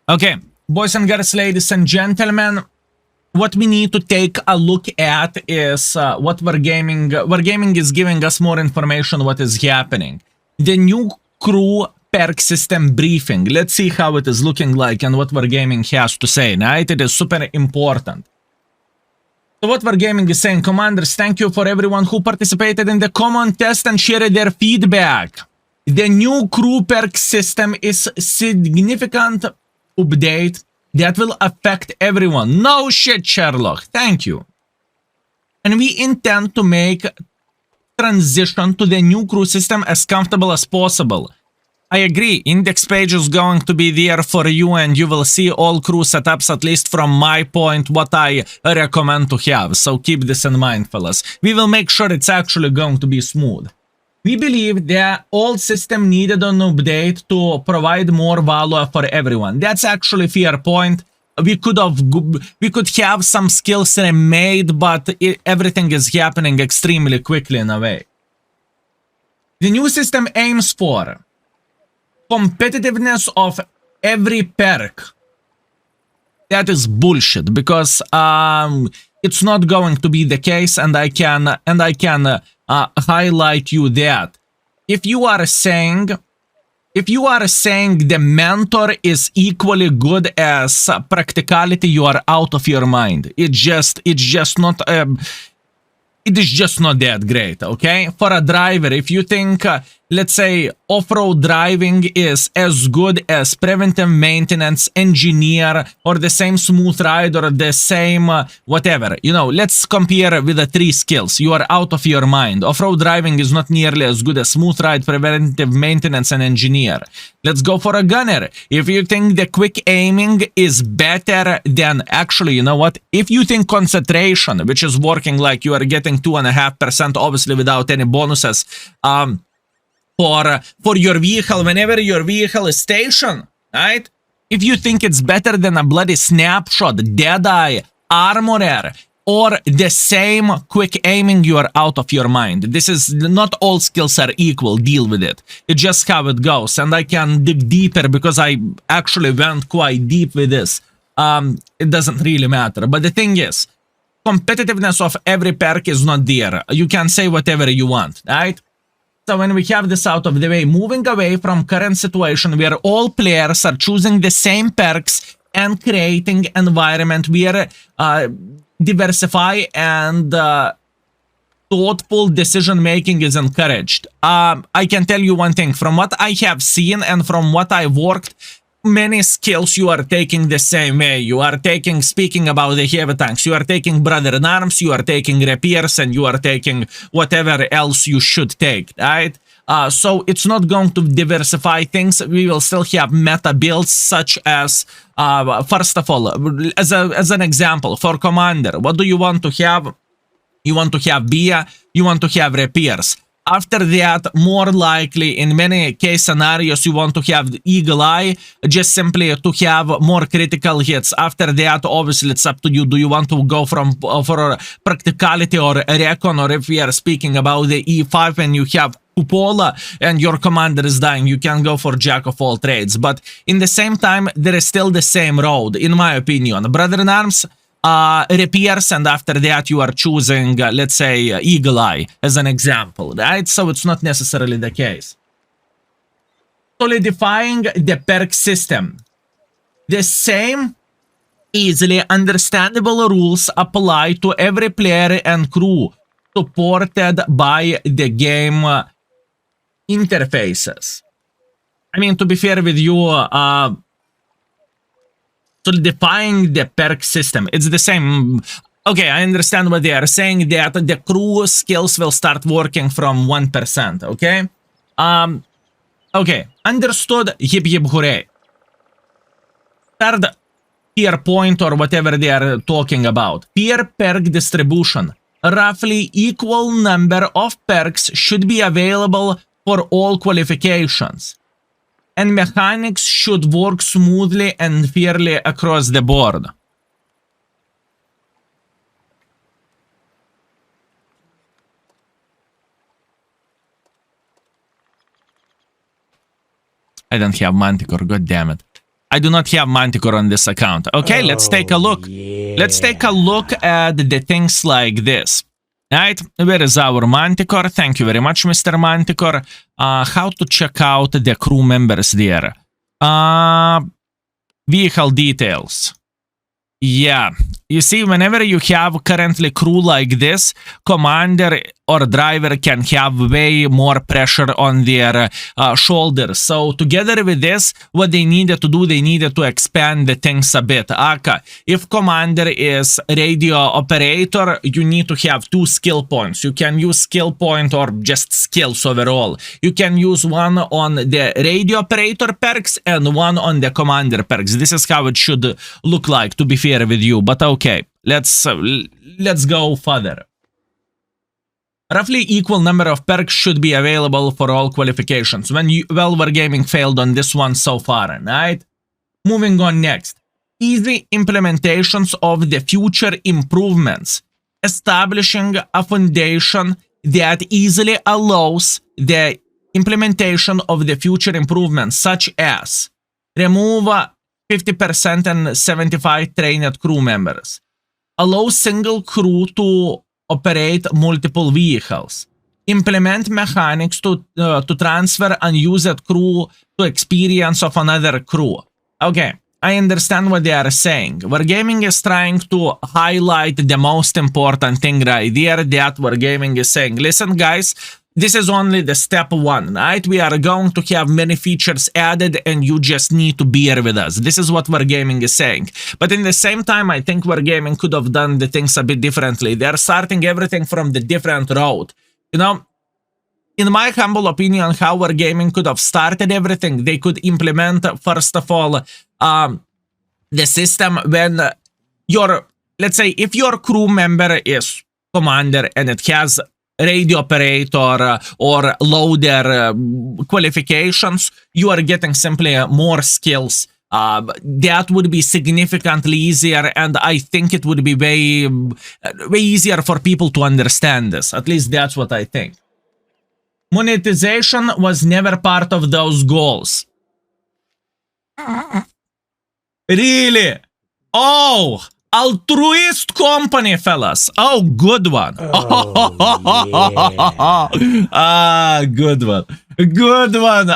Okay, boys and girls, ladies and gentlemen, what we need to take a look at is what Wargaming is giving us more information what is happening. The new crew perk system briefing. Let's see how it is looking like and what Wargaming has to say, right? It is super important. So what Wargaming is saying, commanders, thank you for everyone who participated in the common test and shared their feedback. The new crew perk system is significant update that will affect everyone. No shit, Sherlock. Thank you. And we intend to make transition to the new crew system as comfortable as possible. I agree. Index page is going to be there for you and you will see all crew setups, at least from my point, what I recommend to have. So keep this in mind, fellas. We will make sure it's actually going to be smooth. We believe the old system needed an update to provide more value for everyone. That's actually a fair point. We could have some skills remade, but everything is happening extremely quickly in a way. The new system aims for competitiveness of every perk. That is bullshit, because it's not going to be the case, and I can highlight you that if you are saying the mentor is equally good as practicality, you are out of your mind. It is just not that great, okay? For a driver, if you think, let's say, off-road driving is as good as preventive maintenance, engineer, or the same smooth ride, or the same whatever, you know, let's compare with the three skills. You are out of your mind. Off-road driving is not nearly as good as smooth ride, preventive maintenance, and engineer. Let's go for a gunner. If you think the quick aiming is better than, actually, you know what? If you think concentration, which is working like you are getting 2.5%, obviously without any bonuses, for your vehicle, whenever your vehicle is stationed, right? If you think it's better than a bloody snapshot, deadeye, armorer, or the same quick aiming, you are out of your mind. This is not all skills are equal. Deal with it. It's just how it goes, and I can dig deeper because I actually went quite deep with this. It doesn't really matter. But the thing is, competitiveness of every perk is not there. You can say whatever you want, right? So when we have this out of the way, moving away from current situation where all players are choosing the same perks and creating environment where diversify and thoughtful decision making is encouraged. I can tell you one thing, from what I have seen and from what I worked, many skills you are taking the same way. You are taking, speaking about the heavy tanks, you are taking brother in arms, you are taking repairs, and you are taking whatever else you should take, right? So it's not going to diversify things. We will still have meta builds such as, first of all, as an example, for commander, what do you want to have? You want to have BIA, you want to have repairs. After that, more likely, in many case scenarios, you want to have the Eagle Eye, just simply to have more critical hits. After that, obviously, it's up to you. Do you want to go for practicality or recon, or if we are speaking about the E5 and you have Cupola and your commander is dying, you can go for Jack of all trades. But in the same time, there is still the same road, in my opinion. Brother in Arms, repairs, and after that you are choosing, let's say, Eagle Eye as an example, right? So it's not necessarily the case. Solidifying the perk system. The same easily understandable rules apply to every player and crew supported by the game interfaces. I mean, to be fair with you, solidifying the perk system, it's the same. Okay, I understand what they are saying, that the crew skills will start working from 1%, okay? Okay, understood. Hip hip hooray. Third tier point, or whatever they are talking about. Peer perk distribution. Roughly equal number of perks should be available for all qualifications, and mechanics should work smoothly and fairly across the board. I don't have Manticore, god damn it. I do not have Manticore on this account. Okay, let's take a look. Yeah. Let's take a look at the things like this. Right, where is our Manticore? Thank you very much, Mr. Manticore. How to check out the crew members there? Vehicle details. Yeah, you see, whenever you have currently crew like this, commander or driver can have way more pressure on their shoulders. So together with this, what they needed to do, they needed to expand the things a bit. Aka, if commander is radio operator, you need to have 2 skill points. You can use skill point or just skills overall. You can use one on the radio operator perks and one on the commander perks. This is how it should look like, to be fair with you. But okay, let's go further. Roughly equal number of perks should be available for all qualifications. Wargaming failed on this one so far, right? Moving on next. Easy implementations of the future improvements. Establishing a foundation that easily allows the implementation of the future improvements, such as remove 50% and 75 trained crew members. Allow single crew to operate multiple vehicles. Implement mechanics to transfer unused crew to experience of another crew. Okay, I understand what they are saying. Wargaming is trying to highlight the most important thing right there that Wargaming is saying. Listen, guys, this is only the step 1, right? We are going to have many features added and you just need to bear with us. This is what Wargaming is saying. But in the same time, I think Wargaming could have done the things a bit differently. They're starting everything from the different road. You know, in my humble opinion, how Wargaming could have started everything, they could implement, first of all, the system when let's say, if your crew member is commander and it has radio operator or loader qualifications, you are getting simply more skills. That would be significantly easier, and I think it would be way easier for people to understand this. At least that's what I think. Monetization was never part of those goals. Really? Oh! Altruist company, fellas. Oh, good one. Oh, yeah. Good one. Good one.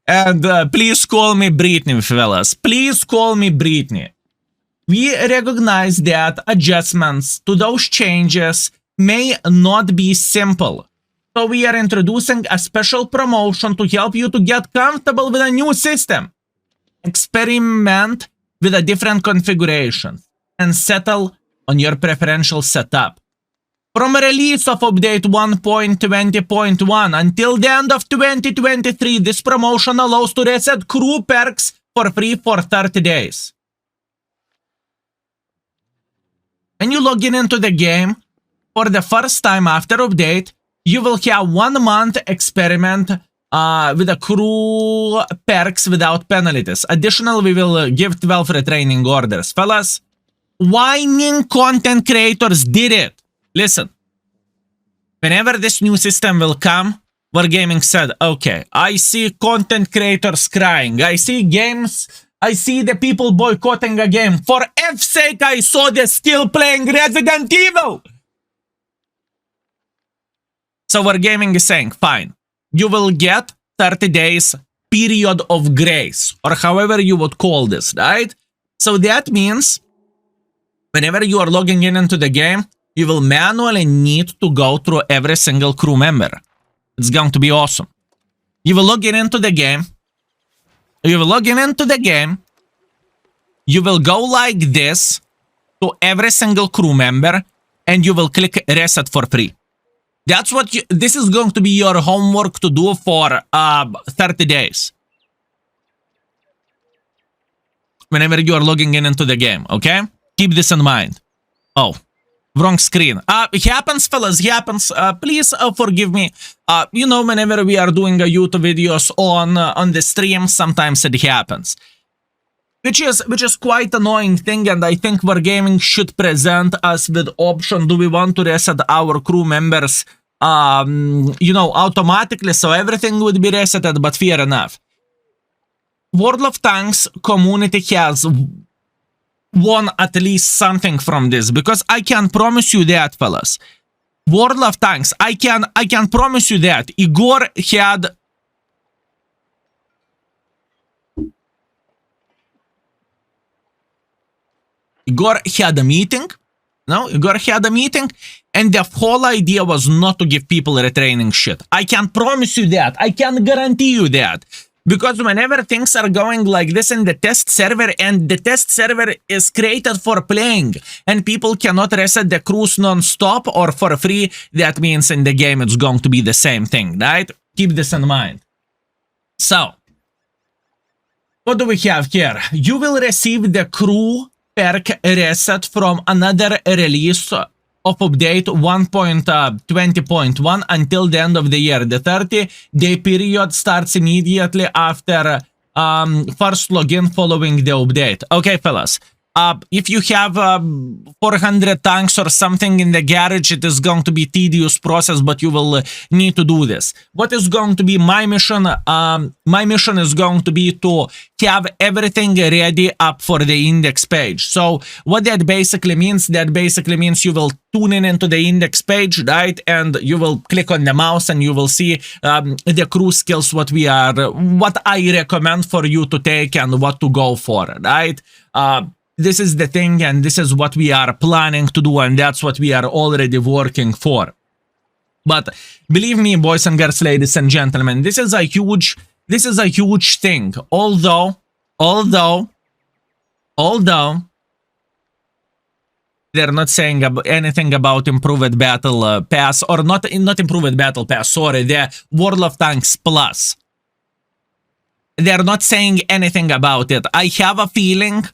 And please call me Britney, fellas. Please call me Britney. We recognize that adjustments to those changes may not be simple. So we are introducing a special promotion to help you to get comfortable with a new system. Experiment with a different configuration and settle on your preferential setup. From release of update 1.20.1 until the end of 2023, this promotion allows to reset crew perks for free for 30 days. When you log into the game for the first time after update, you will have 1 month experiment with the crew perks without penalties. Additionally, we will give 12 retraining orders. Fellas, whining content creators did it. Listen, whenever this new system will come, Wargaming said, okay, I see content creators crying. I see the people boycotting a game. For F's sake, I saw them still playing Resident Evil. So Wargaming is saying, fine. You will get 30 days period of grace, or however you would call this, right? So that means whenever you are logging into the game, you will manually need to go through every single crew member. It's going to be awesome. You will log into the game. You will log into the game. You will go like this to every single crew member, and you will click reset for free. That's what this is going to be your homework to do for 30 days. Whenever you are logging into the game, okay? Keep this in mind. Oh, wrong screen. It happens, fellas, it happens. Please forgive me. You know, whenever we are doing YouTube videos on the stream, sometimes it happens. Which is quite annoying thing, and I think Wargaming should present us with option. Do we want to reset our crew members, you know, automatically, so everything would be resetted? But fair enough. World of Tanks community has won at least something from this, because I can promise you that, fellas. World of Tanks, I can promise you that Igor had a meeting. No, Igor had a meeting, and the whole idea was not to give people retraining shit. I can promise you that. I can guarantee you that. Because whenever things are going like this in the test server, and the test server is created for playing, and people cannot reset the crews non-stop or for free, that means in the game it's going to be the same thing, right? Keep this in mind. So, what do we have here? You will receive the crew perk reset from another release of update 1.20.1 until the end of the year. The 30-day period starts immediately after first login following the update. Okay, fellas. If you have 400 tanks or something in the garage, it is going to be tedious process, but you will need to do this. What is going to be my mission? My mission is going to be to have everything ready up for the index page. So what that basically means, you will tune in into the index page, right? And you will click on the mouse and you will see the crew skills, what I recommend for you to take and what to go for, right? This is the thing, and this is what we are planning to do, and that's what we are already working for. But believe me, boys and girls, ladies and gentlemen, this is a huge thing. Although they're not saying anything about improved battle pass, or not improved battle pass. Sorry, the World of Tanks Plus. They're not saying anything about it. I have a feeling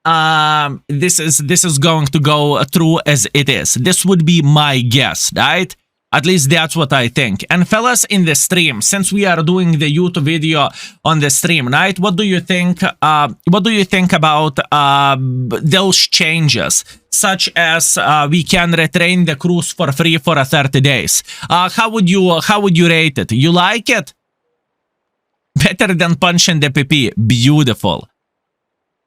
this is going to go through as it is. This would be my guess, right? At least that's what I think. And fellas in the stream, since we are doing the YouTube video on the stream, right? What do you think? What do you think about those changes, such as we can retrain the crews for free for 30 days? How would you rate it? You like it? Better than punching the PP. Beautiful.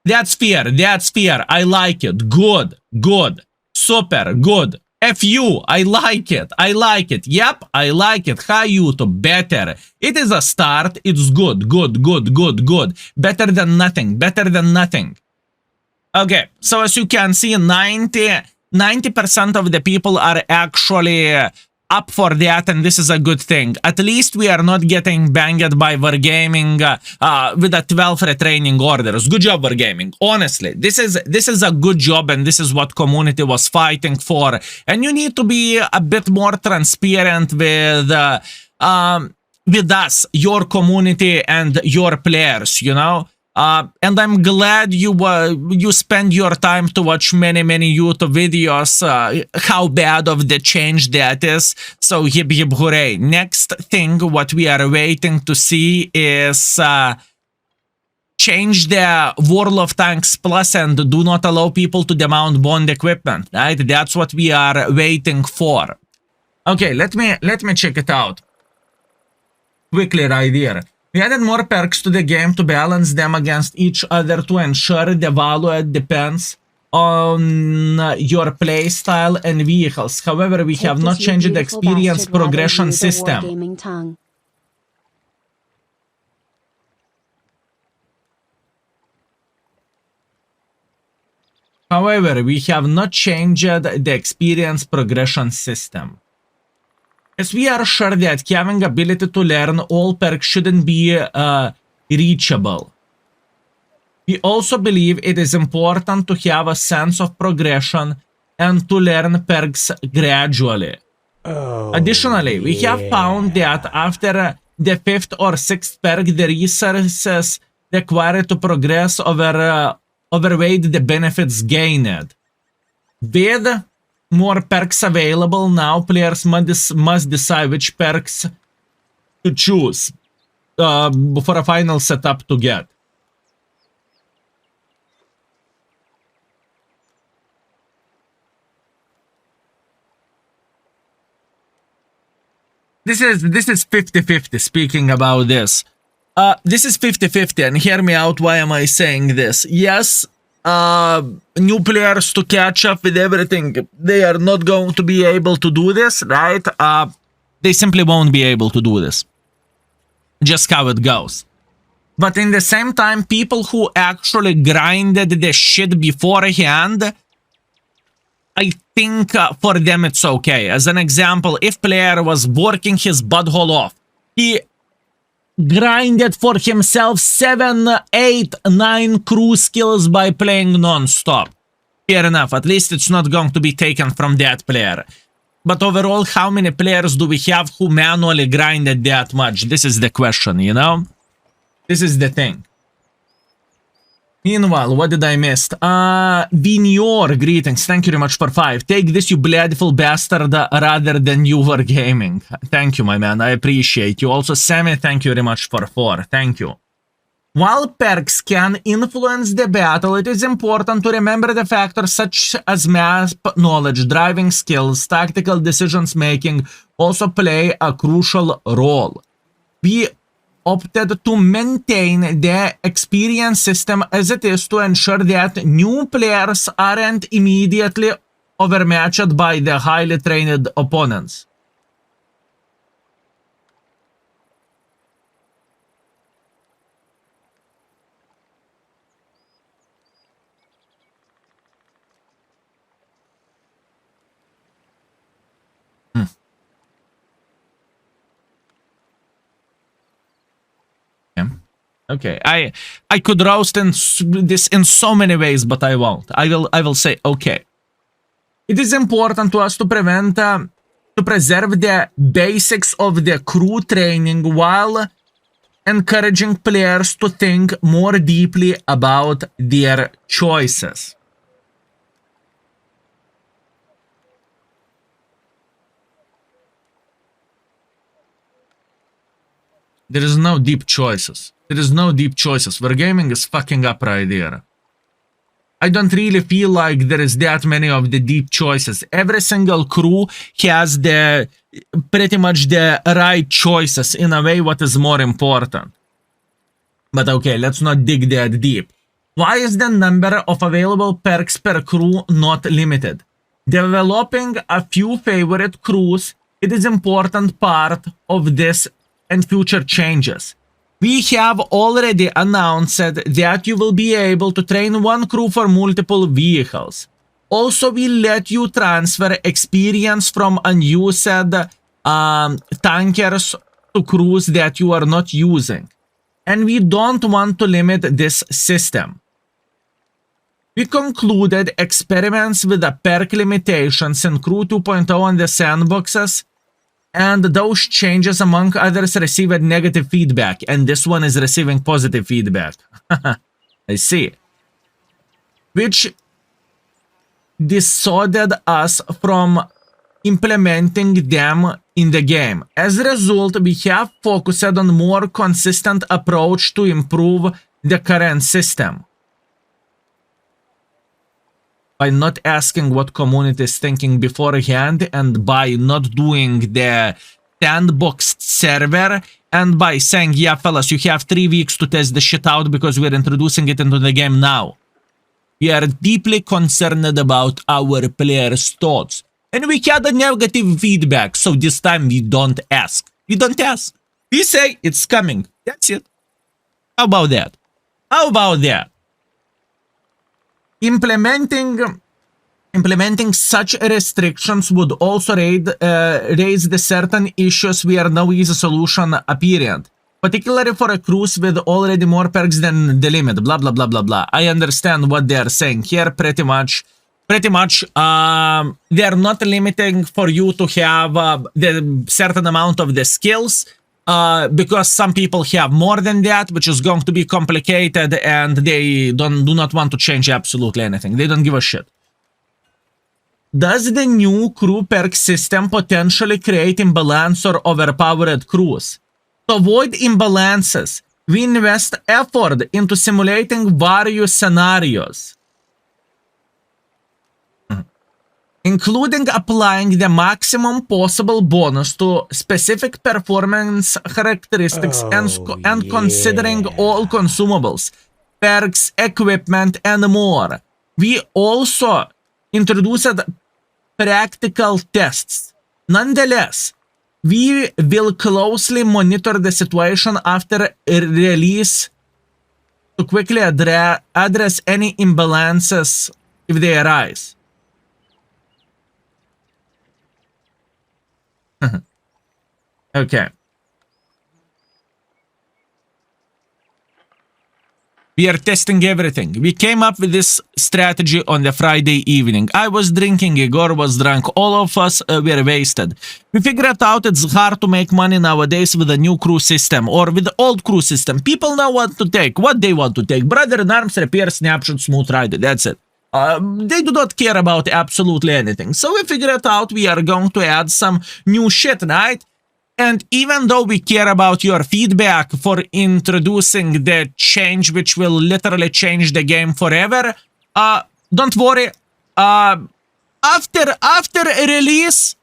That's fair. That's fair. I like it. Good. Good. Super. Good. FU. I like it. I like it. Yep. I like it. Hi, YouTube. Better. It is a start. It's good. Good. Good. Good. Good. Better than nothing. Better than nothing. Okay. So as you can see, 90% of the people are actually up for that, and this is a good thing. At least we are not getting banged by Wargaming with a 12 retraining orders. Good job, Wargaming. Honestly, this is a good job, and this is what community was fighting for. And you need to be a bit more transparent with us, your community, and your players. You know. And I'm glad you spend your time to watch many YouTube videos, how bad of the change that is. So hip hip hooray. Next thing what we are waiting to see is change the World of Tanks Plus and do not allow people to demount bond equipment, right? That's what we are waiting for. Okay, let me check it out quickly right here. We added more perks to the game to balance them against each other to ensure the value depends on your playstyle and vehicles. However, we have not changed the experience progression system. However, we have not changed the experience progression system. As we are sure that having ability to learn all perks shouldn't be reachable. We also believe it is important to have a sense of progression and to learn perks gradually. Additionally, we have found that after the 5th or 6th perk, the resources required to progress overweighed the benefits gained. With more perks available now, players must decide which perks to choose for a final setup to get. This is 50-50 speaking about this. This is 50-50, and hear me out. Why am I saying this? Yes, new players to catch up with everything, they are not going to be able to do this, right? They simply won't be able to do this. Just how it goes. But in the same time, people who actually grinded the shit beforehand, I think for them it's okay. As an example, if player was working his butthole off, he grinded for himself 7, 8, 9 crew skills by playing non-stop. Fair enough, at least it's not going to be taken from that player. But overall, how many players do we have who manually grinded that much? This is the question, you know? This is the thing. Meanwhile, what did I miss? Vinyor, greetings. Thank you very much for 5. Take this, you bloodful bastard, rather than you Wargaming. Thank you, my man. I appreciate you. Also, Sammy, thank you very much for 4. Thank you. While perks can influence the battle, it is important to remember the factors such as map knowledge, driving skills, tactical decisions making also play a crucial role. We opted to maintain the experience system as it is to ensure that new players aren't immediately overmatched by the highly trained opponents. Okay, I could roast this in so many ways, but I won't. I will say okay. It is important to us to preserve the basics of the crew training while encouraging players to think more deeply about their choices. There is no deep choices. There is no deep choices. Wargaming is fucking up right there. I don't really feel like there is that many of the deep choices. Every single crew has the pretty much the right choices in a way what is more important. But okay, let's not dig that deep. Why is the number of available perks per crew not limited? Developing a few favorite crews, it is important part of this and future changes. We have already announced that you will be able to train one crew for multiple vehicles. Also, we let you transfer experience from unused tankers to crews that you are not using. And we don't want to limit this system. We concluded experiments with the perk limitations in Crew 2.0 and the sandboxes, and those changes, among others, received negative feedback, and this one is receiving positive feedback. I see. Which dissuaded us from implementing them in the game. As a result, we have focused on a more consistent approach to improve the current system. By not asking what community is thinking beforehand, and by not doing the sandbox server, and by saying, yeah, fellas, you have 3 weeks to test the shit out because we're introducing it into the game now. We are deeply concerned about our players' thoughts. And we had a negative feedback, so this time we don't ask. We don't ask. We say it's coming. That's it. How about that? How about that? Implementing such restrictions would also raise the certain issues where no easy solution apparent, particularly for a cruise with already more perks than the limit. Blah blah blah blah blah. I understand what they are saying here. Pretty much, they are not limiting for you to have the certain amount of the skills. Because some people have more than that, which is going to be complicated, and they do not want to change absolutely anything. They don't give a shit. Does the new crew perk system potentially create imbalance or overpowered crews? To avoid imbalances, we invest effort into simulating various scenarios. including applying the maximum possible bonus to specific performance characteristics and considering all consumables, perks, equipment, and more. We also introduced practical tests. Nonetheless, we will closely monitor the situation after release to quickly address any imbalances if they arise. Okay. We are testing everything. We came up with this strategy on the Friday evening. I was drinking, Igor was drunk, all of us were wasted. We figured out it's hard to make money nowadays with a new crew system or with the old crew system. People now want to take what they want to take. Brother in arms, repair, snapshot, smooth rider. That's it. They do not care about absolutely anything. So we figured out we are going to add some new shit, right? And even though we care about your feedback for introducing the change which will literally change the game forever, don't worry. After release,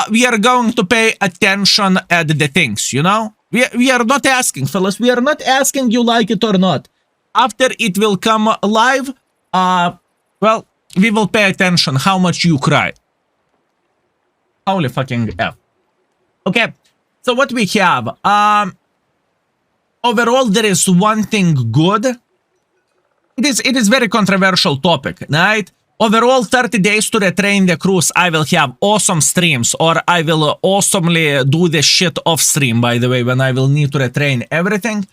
we are going to pay attention at the things, you know? We are not asking, fellas. We are not asking you like it or not. After it will come live, well, we will pay attention how much you cry. Holy fucking F. Okay, so what we have, overall there is one thing good. It is very controversial topic, right? Overall 30 days to retrain the crews, I will have awesome streams, or I will awesomely do the shit off stream, by the way, when I will need to retrain everything.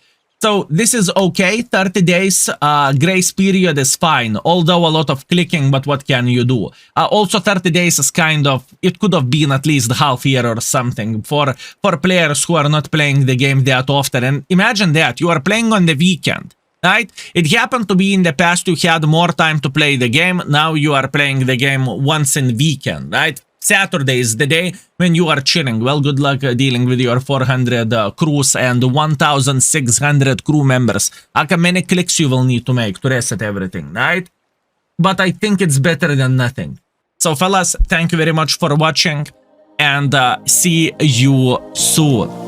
So this is okay, 30 days grace period is fine, although a lot of clicking, but what can you do? Also 30 days is kind of, it could have been at least half year or something for players who are not playing the game that often. And imagine that, you are playing on the weekend, right? It happened to be in the past you had more time to play the game, now you are playing the game once in weekend, right? Saturday is the day when you are chilling. Well, good luck dealing with your 400 crews and 1,600 crew members. How many clicks you will need to make to reset everything, right? But I think it's better than nothing. So fellas, thank you very much for watching and see you soon.